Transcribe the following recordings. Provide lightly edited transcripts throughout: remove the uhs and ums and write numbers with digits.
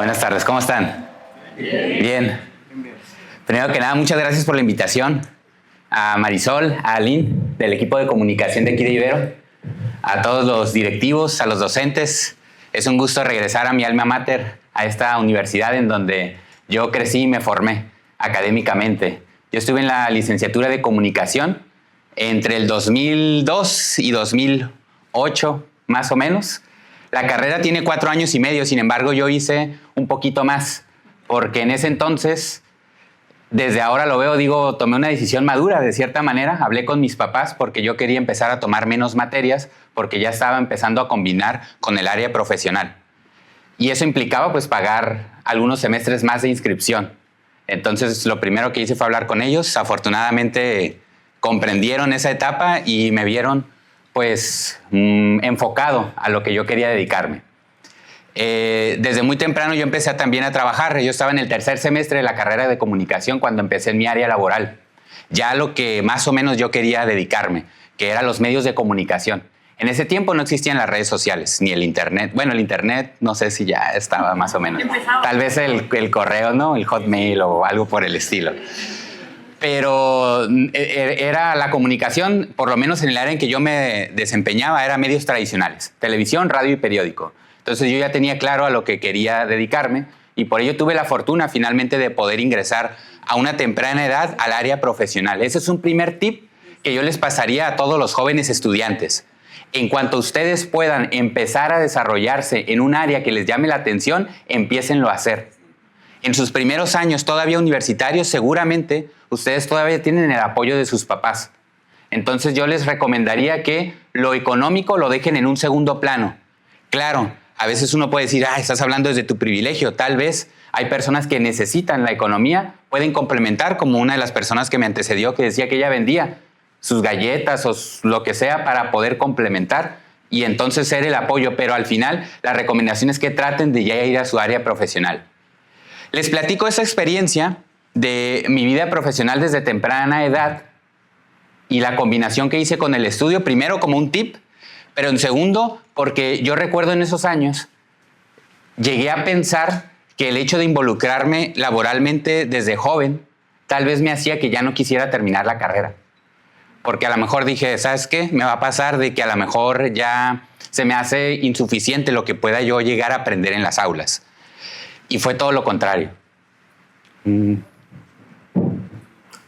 Buenas tardes, ¿cómo están? Bien. Primero que nada, muchas gracias por la invitación a Marisol, a Aline, del equipo de comunicación de aquí de Ibero, a todos los directivos, a los docentes. Es un gusto regresar a mi alma mater, a esta universidad en donde yo crecí y me formé académicamente. Yo estuve en la licenciatura de comunicación entre el 2002 y 2008, más o menos. La carrera tiene 4 años y medio, sin embargo, yo hice un poquito más, porque en ese entonces, desde ahora lo veo, digo, tomé una decisión madura, de cierta manera. Hablé con mis papás porque yo quería empezar a tomar menos materias, porque ya estaba empezando a combinar con el área profesional. Y eso implicaba, pues, pagar algunos semestres más de inscripción. Entonces, lo primero que hice fue hablar con ellos. Afortunadamente, comprendieron esa etapa y me vieron, pues, enfocado a lo que yo quería dedicarme. Desde muy temprano yo empecé también a trabajar. Yo estaba en el 3er semestre de la carrera de comunicación cuando empecé en mi área laboral. Ya lo que más o menos yo quería dedicarme, que eran los medios de comunicación. En ese tiempo no existían las redes sociales, ni el internet. Bueno, el internet no sé si ya estaba más o menos. Tal vez el correo, ¿no? El Hotmail o algo por el estilo. Pero era la comunicación, por lo menos en el área en que yo me desempeñaba, era medios tradicionales, televisión, radio y periódico. Entonces yo ya tenía claro a lo que quería dedicarme y por ello tuve la fortuna finalmente de poder ingresar a una temprana edad al área profesional. Ese es un primer tip que yo les pasaría a todos los jóvenes estudiantes. En cuanto ustedes puedan empezar a desarrollarse en un área que les llame la atención, empiécenlo a hacer. En sus primeros años todavía universitarios, seguramente ustedes todavía tienen el apoyo de sus papás. Entonces yo les recomendaría que lo económico lo dejen en un segundo plano. Claro, a veces uno puede decir, estás hablando desde tu privilegio. Tal vez hay personas que necesitan la economía, pueden complementar, como una de las personas que me antecedió que decía que ella vendía sus galletas o lo que sea para poder complementar y entonces ser el apoyo. Pero al final la recomendación es que traten de ya ir a su área profesional. Les platico esa experiencia de mi vida profesional desde temprana edad y la combinación que hice con el estudio, primero como un tip, pero en segundo, porque yo recuerdo en esos años, llegué a pensar que el hecho de involucrarme laboralmente desde joven, tal vez me hacía que ya no quisiera terminar la carrera. Porque a lo mejor dije, ¿sabes qué? Me va a pasar de que a lo mejor ya se me hace insuficiente lo que pueda yo llegar a aprender en las aulas. Y fue todo lo contrario.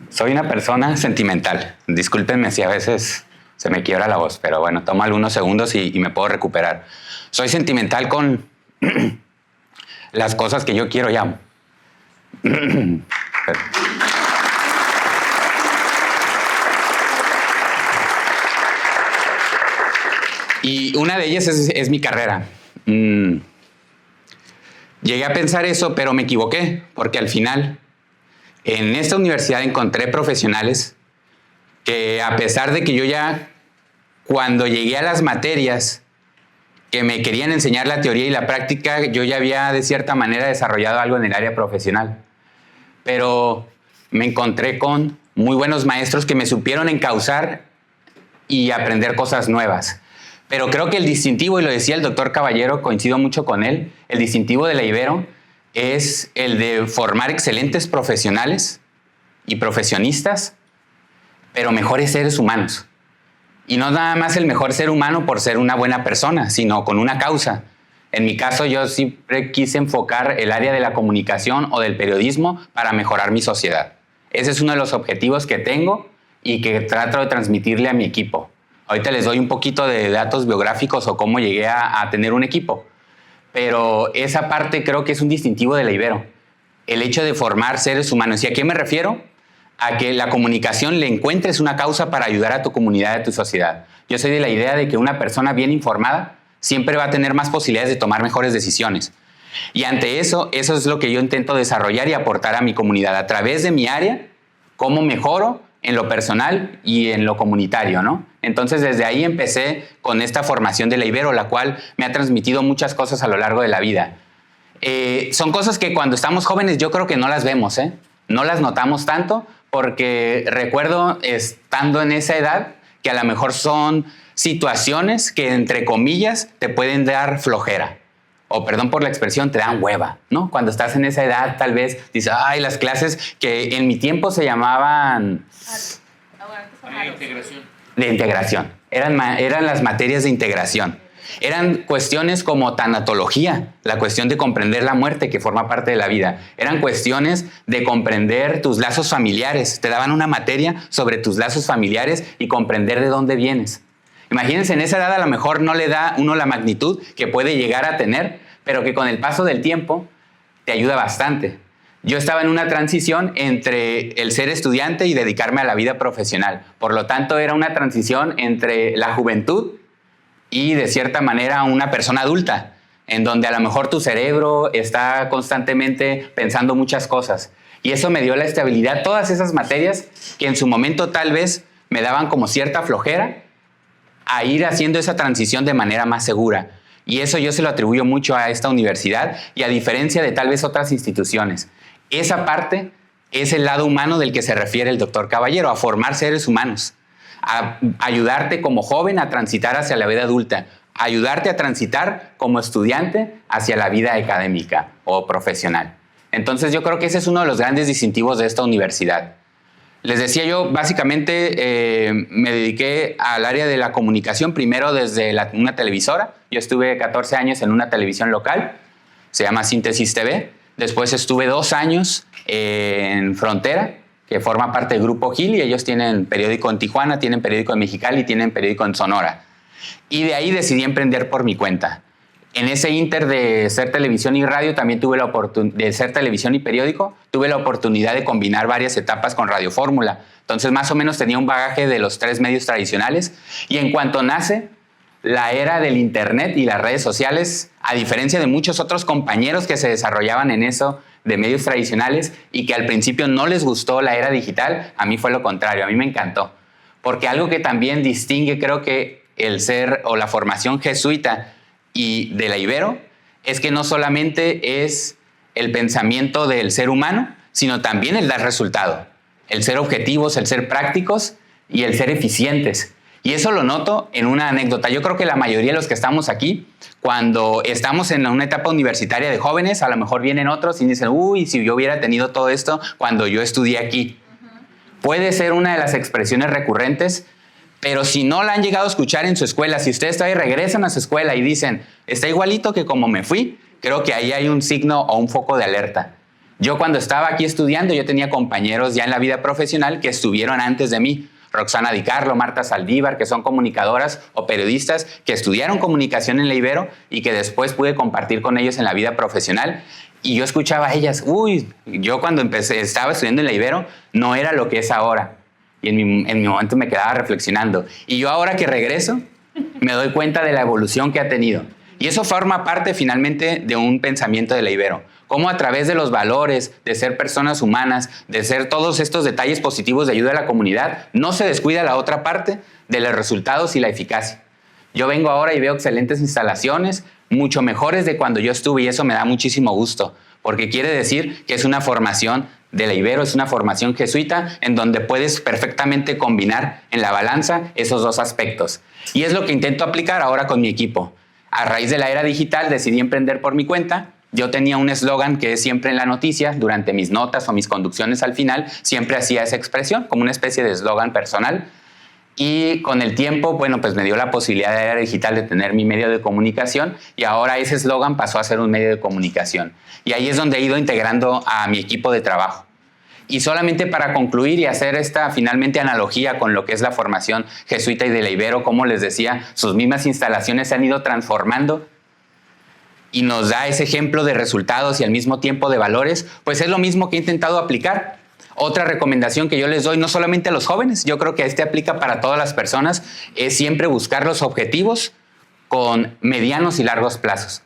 Soy una persona sentimental. Discúlpenme si a veces se me quiebra la voz, pero bueno, tomo algunos segundos y me puedo recuperar. Soy sentimental con las cosas que yo quiero y amo. Y una de ellas es mi carrera. Llegué a pensar eso, pero me equivoqué, porque al final en esta universidad encontré profesionales que, a pesar de que yo ya, cuando llegué a las materias que me querían enseñar la teoría y la práctica, yo ya había de cierta manera desarrollado algo en el área profesional. Pero me encontré con muy buenos maestros que me supieron encauzar y aprender cosas nuevas. Pero creo que el distintivo, y lo decía el doctor Caballero, coincido mucho con él, el distintivo de la Ibero es el de formar excelentes profesionales y profesionistas, pero mejores seres humanos. Y no nada más el mejor ser humano por ser una buena persona, sino con una causa. En mi caso, yo siempre quise enfocar el área de la comunicación o del periodismo para mejorar mi sociedad. Ese es uno de los objetivos que tengo y que trato de transmitirle a mi equipo. Ahorita les doy un poquito de datos biográficos o cómo llegué a tener un equipo. Pero esa parte creo que es un distintivo de la Ibero. El hecho de formar seres humanos. ¿Y a qué me refiero? A que la comunicación le encuentres una causa para ayudar a tu comunidad, a tu sociedad. Yo soy de la idea de que una persona bien informada siempre va a tener más posibilidades de tomar mejores decisiones. Y ante eso es lo que yo intento desarrollar y aportar a mi comunidad a través de mi área, cómo mejoro en lo personal y en lo comunitario, ¿no? Entonces, desde ahí empecé con esta formación de la Ibero, la cual me ha transmitido muchas cosas a lo largo de la vida. Son cosas que cuando estamos jóvenes yo creo que no las vemos, no las notamos tanto, porque recuerdo estando en esa edad que a lo mejor son situaciones que, entre comillas, te pueden dar flojera. o perdón por la expresión, te dan hueva, ¿no? Cuando estás en esa edad, tal vez dices, ay, las clases que en mi tiempo se llamaban de integración. Eran las materias de integración. Eran cuestiones como tanatología, la cuestión de comprender la muerte que forma parte de la vida. Eran cuestiones de comprender tus lazos familiares. Te daban una materia sobre tus lazos familiares y comprender de dónde vienes. Imagínense, en esa edad a lo mejor no le da uno la magnitud que puede llegar a tener, pero que con el paso del tiempo te ayuda bastante. Yo estaba en una transición entre el ser estudiante y dedicarme a la vida profesional. Por lo tanto, era una transición entre la juventud y de cierta manera una persona adulta, en donde a lo mejor tu cerebro está constantemente pensando muchas cosas. Y eso me dio la estabilidad, todas esas materias que en su momento tal vez me daban como cierta flojera, a ir haciendo esa transición de manera más segura. Y eso yo se lo atribuyo mucho a esta universidad y a diferencia de tal vez otras instituciones. Esa parte es el lado humano del que se refiere el doctor Caballero, a formar seres humanos, a ayudarte como joven a transitar hacia la vida adulta, a ayudarte a transitar como estudiante hacia la vida académica o profesional. Entonces yo creo que ese es uno de los grandes distintivos de esta universidad. Les decía yo, básicamente me dediqué al área de la comunicación, primero desde una televisora. Yo estuve 14 años en una televisión local, se llama Síntesis TV. Después estuve 2 años en Frontera, que forma parte del Grupo Gil, y ellos tienen periódico en Tijuana, tienen periódico en Mexicali y tienen periódico en Sonora. Y de ahí decidí emprender por mi cuenta. En ese inter de ser televisión y radio, también tuve la oportunidad de ser televisión y periódico, tuve la oportunidad de combinar varias etapas con Radio Fórmula. Entonces, más o menos tenía un bagaje de los 3 medios tradicionales. Y en cuanto nace la era del internet y las redes sociales, a diferencia de muchos otros compañeros que se desarrollaban en eso de medios tradicionales y que al principio no les gustó la era digital, a mí fue lo contrario, a mí me encantó. Porque algo que también distingue, creo que el ser o la formación jesuita y de la Ibero, es que no solamente es el pensamiento del ser humano, sino también el dar resultado, el ser objetivos, el ser prácticos y el ser eficientes. Y eso lo noto en una anécdota. Yo creo que la mayoría de los que estamos aquí, cuando estamos en una etapa universitaria de jóvenes, a lo mejor vienen otros y dicen, uy, si yo hubiera tenido todo esto cuando yo estudié aquí. Puede ser una de las expresiones recurrentes, pero si no la han llegado a escuchar en su escuela, si ustedes todavía regresan a su escuela y dicen, está igualito que como me fui, creo que ahí hay un signo o un foco de alerta. Yo cuando estaba aquí estudiando, yo tenía compañeros ya en la vida profesional que estuvieron antes de mí. Roxana Di Carlo, Marta Saldívar, que son comunicadoras o periodistas que estudiaron comunicación en la Ibero y que después pude compartir con ellos en la vida profesional. Y yo escuchaba a ellas, uy, yo cuando estaba estudiando en la Ibero no era lo que es ahora. Y en mi momento me quedaba reflexionando. Y yo ahora que regreso, me doy cuenta de la evolución que ha tenido. Y eso forma parte finalmente de un pensamiento de la Ibero. Cómo a través de los valores, de ser personas humanas, de ser todos estos detalles positivos de ayuda a la comunidad, no se descuida la otra parte de los resultados y la eficacia. Yo vengo ahora y veo excelentes instalaciones, mucho mejores de cuando yo estuve, y eso me da muchísimo gusto, porque quiere decir que es una formación de la Ibero, es una formación jesuita en donde puedes perfectamente combinar en la balanza esos dos aspectos. Y es lo que intento aplicar ahora con mi equipo. A raíz de la era digital decidí emprender por mi cuenta. Yo tenía un eslogan que es siempre en la noticia, durante mis notas o mis conducciones al final, siempre hacía esa expresión como una especie de eslogan personal. Y con el tiempo, bueno, pues me dio la posibilidad de la era digital de tener mi medio de comunicación y ahora ese eslogan pasó a ser un medio de comunicación. Y ahí es donde he ido integrando a mi equipo de trabajo. Y solamente para concluir y hacer esta finalmente analogía con lo que es la formación jesuita y de la Ibero, como les decía, sus mismas instalaciones se han ido transformando y nos da ese ejemplo de resultados y al mismo tiempo de valores, pues es lo mismo que he intentado aplicar. Otra recomendación que yo les doy, no solamente a los jóvenes, yo creo que este aplica para todas las personas, es siempre buscar los objetivos con medianos y largos plazos.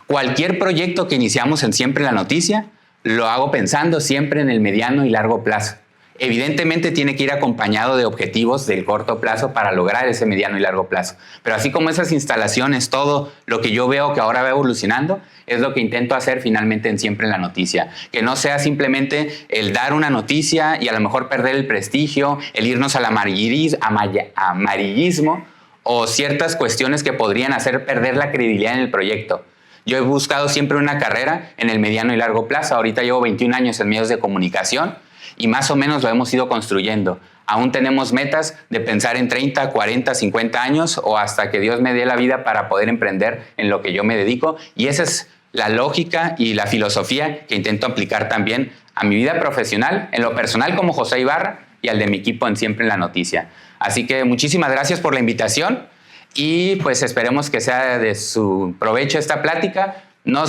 Cualquier proyecto que iniciamos en Siempre en la Noticia, lo hago pensando siempre en el mediano y largo plazo. Evidentemente tiene que ir acompañado de objetivos del corto plazo para lograr ese mediano y largo plazo. Pero así como esas instalaciones, todo lo que yo veo que ahora va evolucionando, es lo que intento hacer finalmente en Siempre en la Noticia. Que no sea simplemente el dar una noticia y a lo mejor perder el prestigio, el irnos al amarillismo o ciertas cuestiones que podrían hacer perder la credibilidad en el proyecto. Yo he buscado siempre una carrera en el mediano y largo plazo. Ahorita llevo 21 años en medios de comunicación y más o menos lo hemos ido construyendo. Aún tenemos metas de pensar en 30, 40, 50 años o hasta que Dios me dé la vida para poder emprender en lo que yo me dedico. Y esa es la lógica y la filosofía que intento aplicar también a mi vida profesional, en lo personal como José Ibarra y al de mi equipo en Siempre en la Noticia. Así que muchísimas gracias por la invitación y pues esperemos que sea de su provecho esta plática.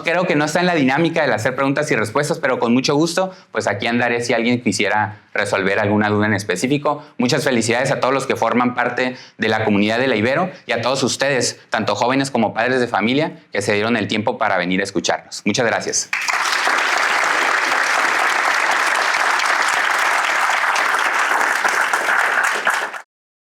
Creo que no está en la dinámica del hacer preguntas y respuestas, pero con mucho gusto, pues aquí andaré si alguien quisiera resolver alguna duda en específico. Muchas felicidades a todos los que forman parte de la comunidad de la Ibero y a todos ustedes, tanto jóvenes como padres de familia, que se dieron el tiempo para venir a escucharnos. Muchas gracias.